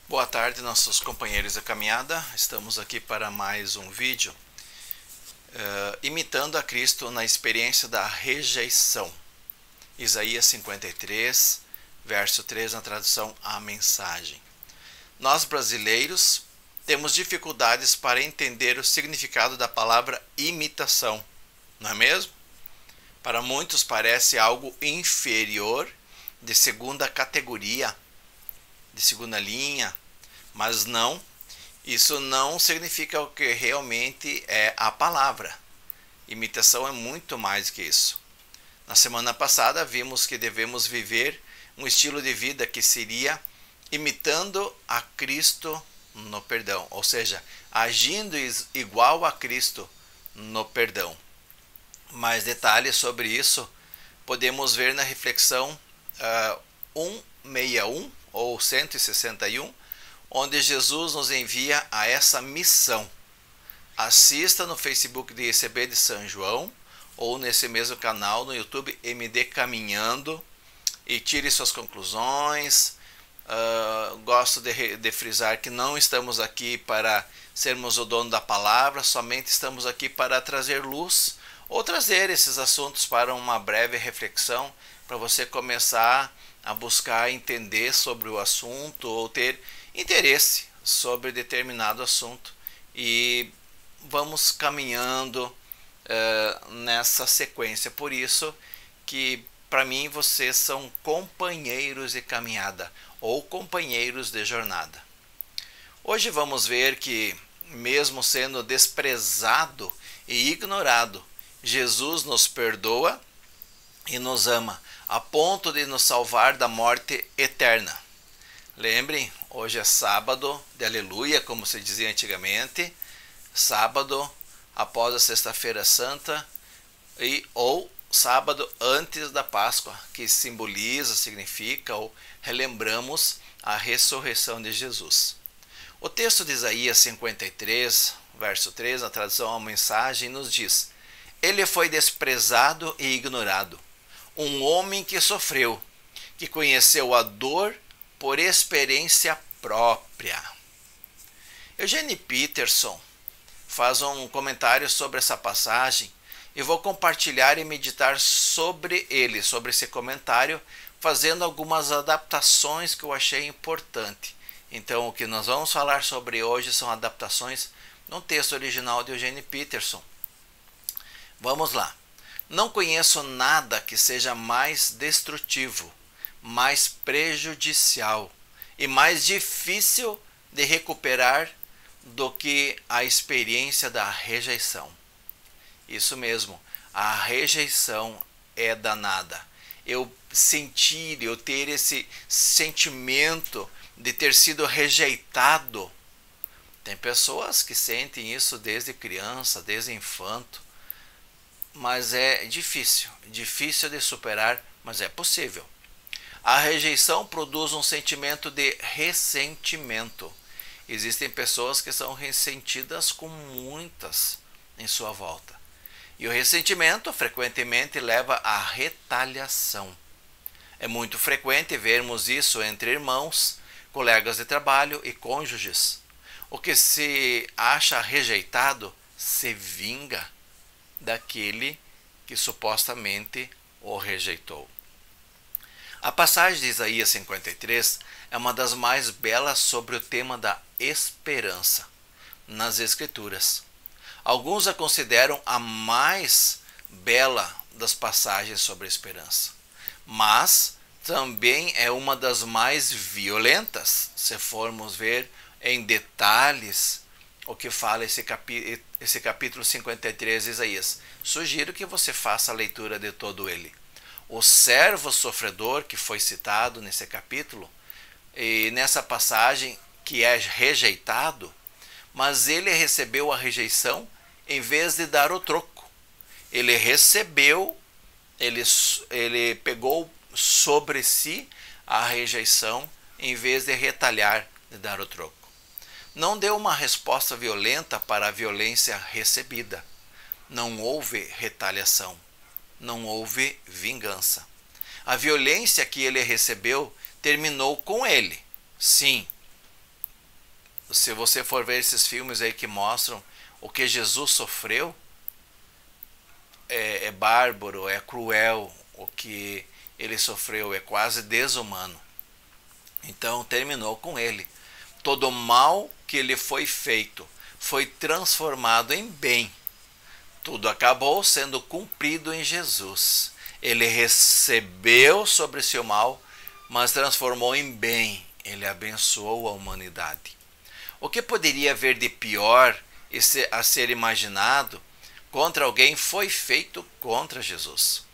Boa tarde, nossos companheiros da caminhada. Estamos aqui para mais um vídeo imitando a Cristo na experiência da rejeição. Isaías 53, verso 3, na tradução A Mensagem. Nós brasileiros temos dificuldades para entender o significado da palavra imitação, não é mesmo? Para muitos parece algo inferior, de segunda categoria, de segunda linha, mas não, isso não significa o que realmente é a palavra. Imitação é muito mais que isso. Na semana passada vimos que devemos viver um estilo de vida que seria imitando a Cristo no perdão, ou seja, agindo igual a Cristo no perdão. Mais detalhes sobre isso podemos ver na reflexão 161 ou 161, onde Jesus nos envia a essa missão. Assista no Facebook de ICB de São João ou nesse mesmo canal no YouTube MD Caminhando e tire suas conclusões. Gosto de frisar que não estamos aqui para sermos o dono da palavra, somente estamos aqui para trazer luz ou trazer esses assuntos para uma breve reflexão, para você começar a buscar entender sobre o assunto ou ter interesse sobre determinado assunto, e vamos caminhando nessa sequência. Por isso que para mim vocês são companheiros de caminhada ou companheiros de jornada. Hoje vamos ver que, mesmo sendo desprezado e ignorado, Jesus nos perdoa e nos ama, a ponto de nos salvar da morte eterna. Lembrem, hoje é sábado de aleluia, como se dizia antigamente, sábado após a sexta-feira santa ou sábado antes da Páscoa, que simboliza, significa ou relembramos a ressurreição de Jesus. O texto de Isaías 53, verso 3, na tradução A Mensagem, nos diz: Ele foi desprezado e ignorado, um homem que sofreu, que conheceu a dor por experiência própria. Eugene Peterson faz um comentário sobre essa passagem e vou compartilhar e meditar sobre ele, sobre esse comentário, fazendo algumas adaptações que eu achei importante. Então, o que nós vamos falar sobre hoje são adaptações no texto original de Eugene Peterson. Vamos lá. Não conheço nada que seja mais destrutivo, mais prejudicial e mais difícil de recuperar do que a experiência da rejeição. Isso mesmo, a rejeição é danada. Eu ter esse sentimento de ter sido rejeitado. Tem pessoas que sentem isso desde criança, desde infanto. Mas é difícil de superar, mas é possível. A rejeição produz um sentimento de ressentimento. Existem pessoas que são ressentidas com muitas em sua volta. E o ressentimento frequentemente leva à retaliação. É muito frequente vermos isso entre irmãos, colegas de trabalho e cônjuges. O que se acha rejeitado se vinga daquele que supostamente o rejeitou. A passagem de Isaías 53 é uma das mais belas sobre o tema da esperança nas Escrituras. Alguns a consideram a mais bela das passagens sobre a esperança, mas também é uma das mais violentas, se formos ver em detalhes o que fala esse capítulo 53 de Isaías. Sugiro que você faça a leitura de todo ele. O servo sofredor que foi citado nesse capítulo, e nessa passagem, que é rejeitado, mas ele recebeu a rejeição em vez de dar o troco. Ele recebeu, ele pegou sobre si a rejeição em vez de retalhar, de dar o troco. Não deu uma resposta violenta para a violência recebida. Não houve retaliação. Não houve vingança. A violência que ele recebeu terminou com ele. Sim, se você for ver esses filmes aí que mostram o que Jesus sofreu, é bárbaro, é cruel o que ele sofreu, é quase desumano. Então terminou com ele. Todo o mal que lhe foi feito foi transformado em bem. Tudo acabou sendo cumprido em Jesus. Ele recebeu sobre si o mal, mas transformou em bem. Ele abençoou a humanidade. O que poderia haver de pior a ser imaginado contra alguém foi feito contra Jesus.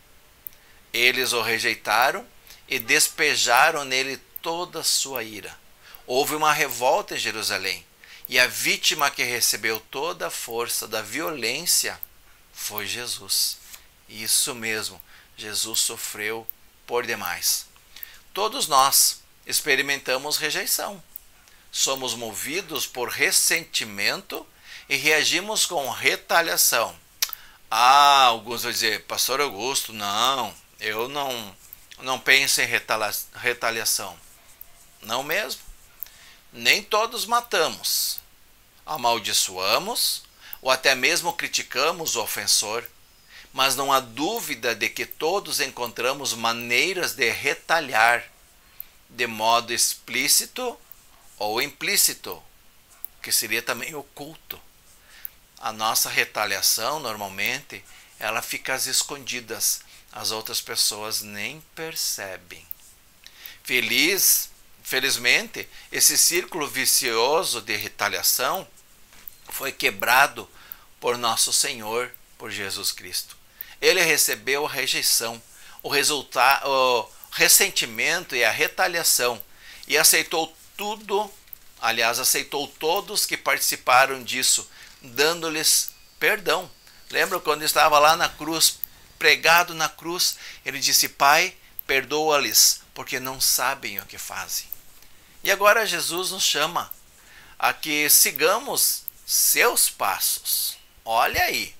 Eles o rejeitaram e despejaram nele toda a sua ira. Houve uma revolta em Jerusalém, e a vítima que recebeu toda a força da violência foi Jesus. Isso mesmo, Jesus sofreu por demais. Todos nós experimentamos rejeição. Somos movidos por ressentimento e reagimos com retaliação. Alguns vão dizer, Pastor Augusto, não, eu não penso em retaliação. Não mesmo. Nem todos matamos, amaldiçoamos ou até mesmo criticamos o ofensor, mas não há dúvida de que todos encontramos maneiras de retaliar de modo explícito ou implícito, que seria também oculto. A nossa retaliação, normalmente, ela fica às escondidas, as outras pessoas nem percebem. Felizmente, esse círculo vicioso de retaliação foi quebrado por nosso Senhor, por Jesus Cristo. Ele recebeu a rejeição, o ressentimento e a retaliação, e aceitou tudo, aliás, aceitou todos que participaram disso, dando-lhes perdão. Lembra quando estava lá na cruz, pregado na cruz, ele disse, Pai, perdoa-lhes, porque não sabem o que fazem. E agora Jesus nos chama a que sigamos seus passos. Olha aí,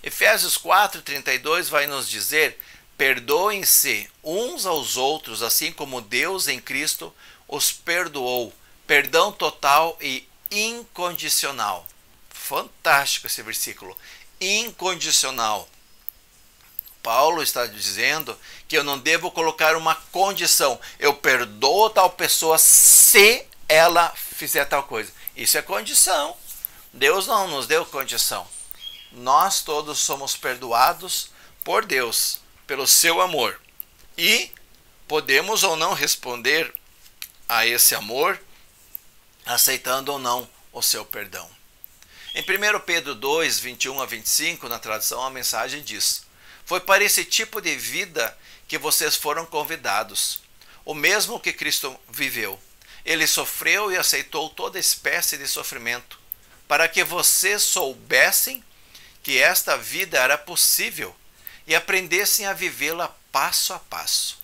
Efésios 4:32 vai nos dizer, perdoem-se uns aos outros, assim como Deus em Cristo os perdoou. Perdão total e incondicional. Fantástico esse versículo. Incondicional. Paulo está dizendo que eu não devo colocar uma condição. Eu perdoo tal pessoa se ela fizer tal coisa. Isso é condição. Deus não nos deu condição. Nós todos somos perdoados por Deus, pelo seu amor. E podemos ou não responder a esse amor, aceitando ou não o seu perdão. Em 1 Pedro 2, 21 a 25, na tradução, a mensagem diz, foi para esse tipo de vida que vocês foram convidados, o mesmo que Cristo viveu. Ele sofreu e aceitou toda espécie de sofrimento, para que vocês soubessem que esta vida era possível e aprendessem a vivê-la passo a passo.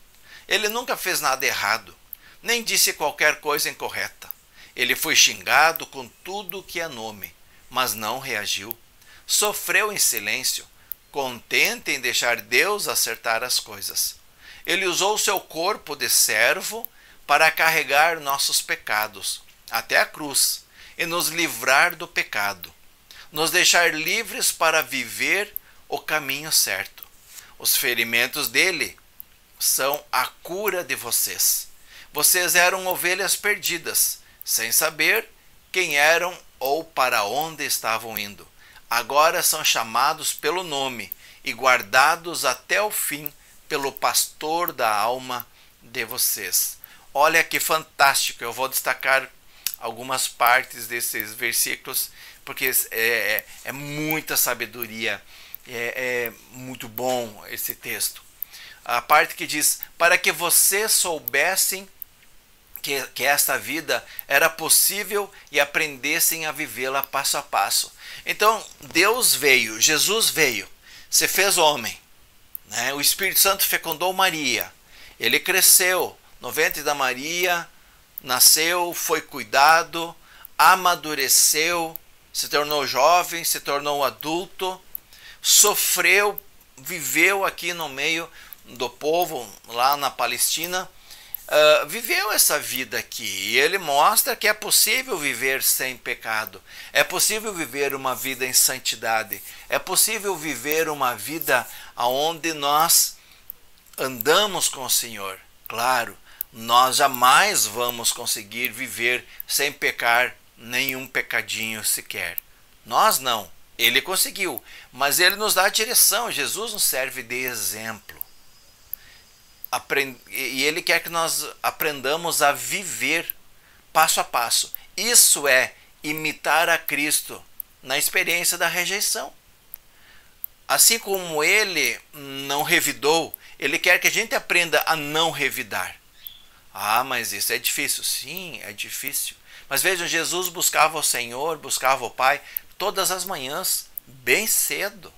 Ele nunca fez nada errado, nem disse qualquer coisa incorreta. Ele foi xingado com tudo que é nome, mas não reagiu. Sofreu em silêncio, contente em deixar Deus acertar as coisas. Ele usou seu corpo de servo para carregar nossos pecados até a cruz e nos livrar do pecado, nos deixar livres para viver o caminho certo. Os ferimentos dele são a cura de vocês. Vocês eram ovelhas perdidas, sem saber quem eram ou para onde estavam indo. Agora são chamados pelo nome e guardados até o fim pelo pastor da alma de vocês. Olha que fantástico, eu vou destacar algumas partes desses versículos, porque é muita sabedoria, é muito bom esse texto. A parte que diz, para que vocês soubessem que esta vida era possível e aprendessem a vivê-la passo a passo. Então, Deus veio, Jesus veio, se fez homem, né? O Espírito Santo fecundou Maria, ele cresceu no ventre da Maria, nasceu, foi cuidado, amadureceu, se tornou jovem, se tornou adulto, sofreu, viveu aqui no meio do povo, lá na Palestina, viveu essa vida aqui. E ele mostra que é possível viver sem pecado. É possível viver uma vida em santidade. É possível viver uma vida onde nós andamos com o Senhor. Claro, nós jamais vamos conseguir viver sem pecar nenhum pecadinho sequer. Nós não. Ele conseguiu, mas ele nos dá a direção. Jesus nos serve de exemplo. E ele quer que nós aprendamos a viver passo a passo. Isso é imitar a Cristo na experiência da rejeição. Assim como ele não revidou, ele quer que a gente aprenda a não revidar. Ah, mas isso é difícil. Sim, é difícil. Mas vejam, Jesus buscava o Senhor, buscava o Pai todas as manhãs, bem cedo.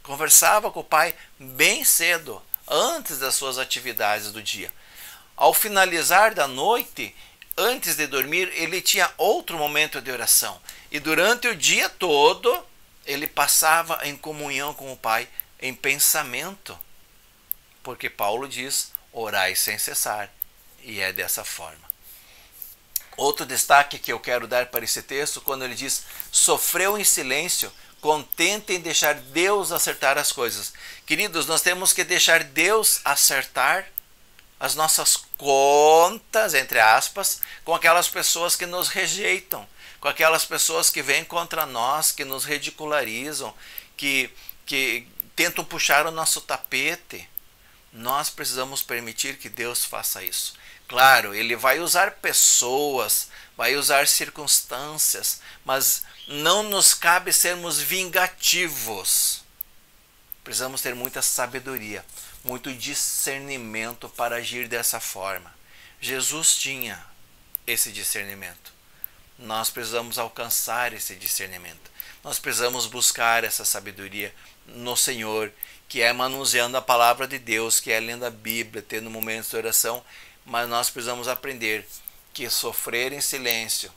Conversava com o Pai bem cedo, antes das suas atividades do dia. Ao finalizar da noite, antes de dormir, ele tinha outro momento de oração. E durante o dia todo, ele passava em comunhão com o Pai, em pensamento. Porque Paulo diz, orai sem cessar. E é dessa forma. Outro destaque que eu quero dar para esse texto, quando ele diz, sofreu em silêncio, contente em deixar Deus acertar as coisas. Queridos, nós temos que deixar Deus acertar as nossas contas, entre aspas, com aquelas pessoas que nos rejeitam, com aquelas pessoas que vêm contra nós, que nos ridicularizam, que tentam puxar o nosso tapete. Nós precisamos permitir que Deus faça isso. Claro, ele vai usar pessoas, vai usar circunstâncias, mas não nos cabe sermos vingativos. Precisamos ter muita sabedoria, muito discernimento para agir dessa forma. Jesus tinha esse discernimento. Nós precisamos alcançar esse discernimento. Nós precisamos buscar essa sabedoria no Senhor, que é manuseando a palavra de Deus, que é lendo a Bíblia, tendo momentos de oração. Mas nós precisamos aprender que sofrer em silêncio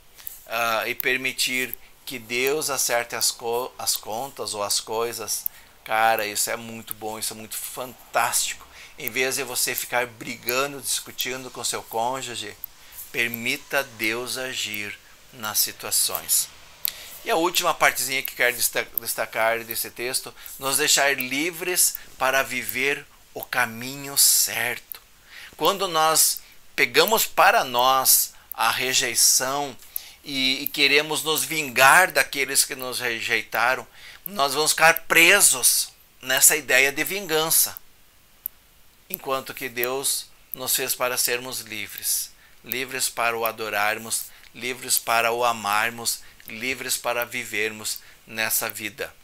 e permitir que Deus acerte as contas ou as coisas, cara, isso é muito bom, isso é muito fantástico. Em vez de você ficar brigando, discutindo com seu cônjuge, permita Deus agir nas situações. E a última partezinha que quero destacar desse texto, nos deixar livres para viver o caminho certo. Quando nós pegamos para nós a rejeição e queremos nos vingar daqueles que nos rejeitaram, nós vamos ficar presos nessa ideia de vingança. Enquanto que Deus nos fez para sermos livres. Livres para o adorarmos, livres para o amarmos, livres para vivermos nessa vida.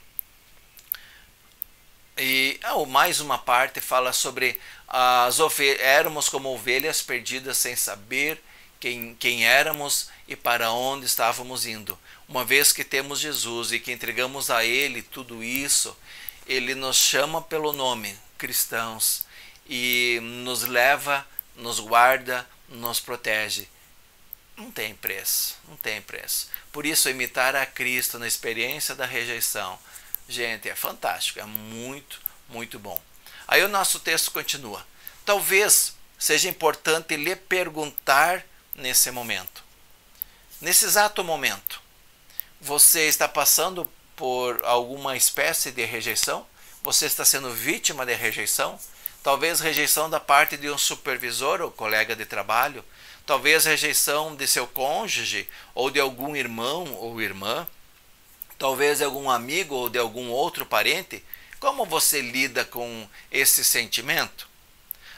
E mais uma parte fala sobre éramos como ovelhas perdidas sem saber quem éramos e para onde estávamos indo. Uma vez que temos Jesus e que entregamos a Ele tudo isso, Ele nos chama pelo nome, cristãos, e nos leva, nos guarda, nos protege. Não tem preço, não tem preço. Por isso, imitar a Cristo na experiência da rejeição, gente, é fantástico, é muito, muito bom. Aí o nosso texto continua. Talvez seja importante lhe perguntar nesse momento. Nesse exato momento, você está passando por alguma espécie de rejeição? Você está sendo vítima de rejeição? Talvez rejeição da parte de um supervisor ou colega de trabalho. Talvez rejeição de seu cônjuge ou de algum irmão ou irmã. Talvez de algum amigo ou de algum outro parente. Como você lida com esse sentimento?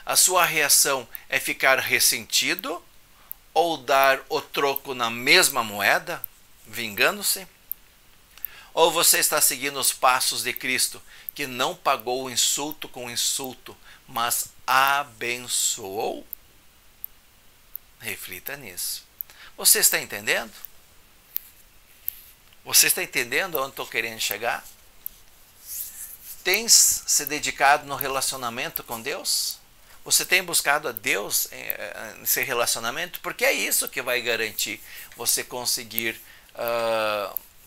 A sua reação é ficar ressentido ou dar o troco na mesma moeda, vingando-se? Ou você está seguindo os passos de Cristo, que não pagou o insulto com insulto, mas abençoou? Reflita nisso. Você está entendendo? Você está entendendo onde estou querendo chegar? Tens se dedicado no relacionamento com Deus? Você tem buscado a Deus nesse relacionamento? Porque é isso que vai garantir você conseguir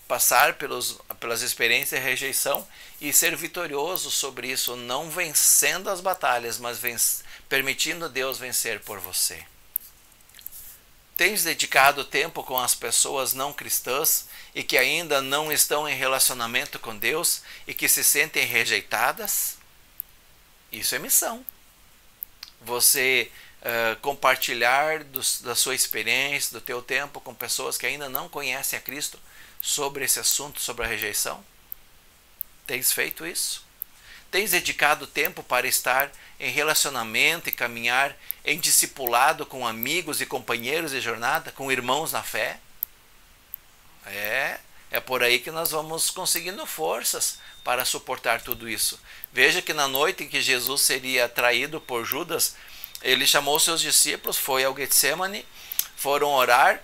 passar pelas experiências de rejeição e ser vitorioso sobre isso, não vencendo as batalhas, mas permitindo Deus vencer por você. Tens dedicado tempo com as pessoas não cristãs e que ainda não estão em relacionamento com Deus e que se sentem rejeitadas? Isso é missão. Você compartilhar da sua experiência, do teu tempo com pessoas que ainda não conhecem a Cristo sobre esse assunto, sobre a rejeição? Tens feito isso? Tens dedicado tempo para estar em relacionamento e caminhar em discipulado com amigos e companheiros de jornada, com irmãos na fé? É por aí que nós vamos conseguindo forças para suportar tudo isso. Veja que na noite em que Jesus seria traído por Judas, ele chamou seus discípulos, foi ao Getsemane, foram orar.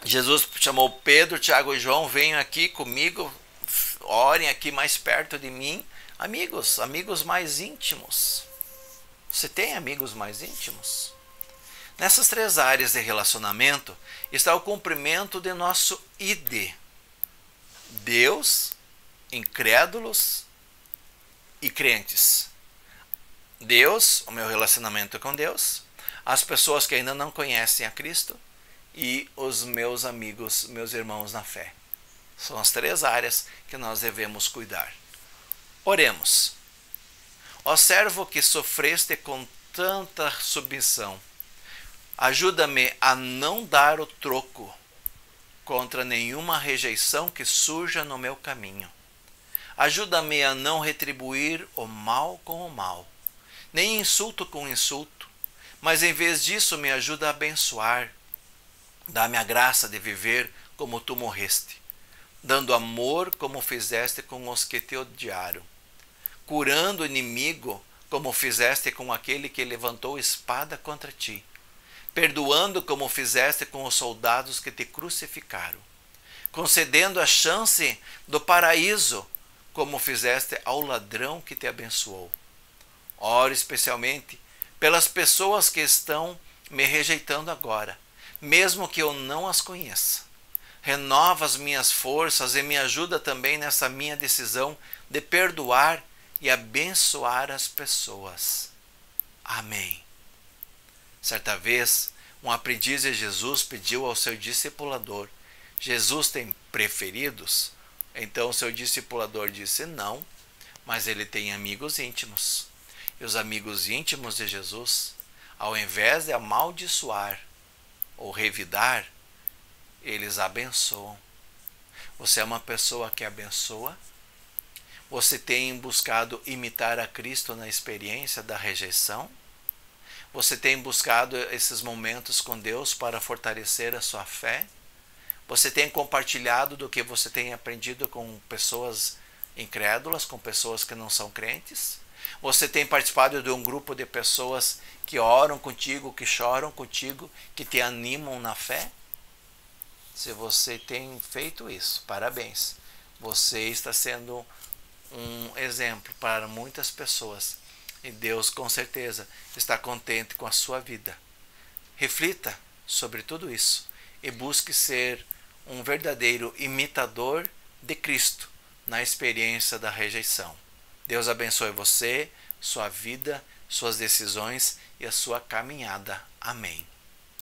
Jesus chamou Pedro, Tiago e João: venham aqui comigo, orem aqui mais perto de mim. Amigos mais íntimos. Você tem amigos mais íntimos? Nessas 3 áreas de relacionamento está o cumprimento de nosso ID. Deus, incrédulos e crentes. Deus, o meu relacionamento com Deus, as pessoas que ainda não conhecem a Cristo e os meus amigos, meus irmãos na fé. São as 3 áreas que nós devemos cuidar. Oremos. Ó servo que sofreste com tanta submissão, ajuda-me a não dar o troco contra nenhuma rejeição que surja no meu caminho. Ajuda-me a não retribuir o mal com o mal, nem insulto com insulto, mas em vez disso me ajuda a abençoar. Dá-me a graça de viver como tu morreste, dando amor como fizeste com os que te odiaram, curando o inimigo como fizeste com aquele que levantou espada contra ti, perdoando como fizeste com os soldados que te crucificaram, concedendo a chance do paraíso como fizeste ao ladrão que te abençoou. Oro especialmente pelas pessoas que estão me rejeitando agora, mesmo que eu não as conheça. Renova as minhas forças e me ajuda também nessa minha decisão de perdoar e abençoar as pessoas. Amém. Certa vez, um aprendiz de Jesus pediu ao seu discipulador: Jesus tem preferidos? Então seu discipulador disse: não, mas ele tem amigos íntimos. E os amigos íntimos de Jesus, ao invés de amaldiçoar ou revidar, eles abençoam. Você é uma pessoa que abençoa? Você tem buscado imitar a Cristo na experiência da rejeição? Você tem buscado esses momentos com Deus para fortalecer a sua fé? Você tem compartilhado do que você tem aprendido com pessoas incrédulas, com pessoas que não são crentes? Você tem participado de um grupo de pessoas que oram contigo, que choram contigo, que te animam na fé? Se você tem feito isso, parabéns. Você está sendo um exemplo para muitas pessoas. E Deus, com certeza, está contente com a sua vida. Reflita sobre tudo isso e busque ser um verdadeiro imitador de Cristo na experiência da rejeição. Deus abençoe você, sua vida, suas decisões e a sua caminhada. Amém.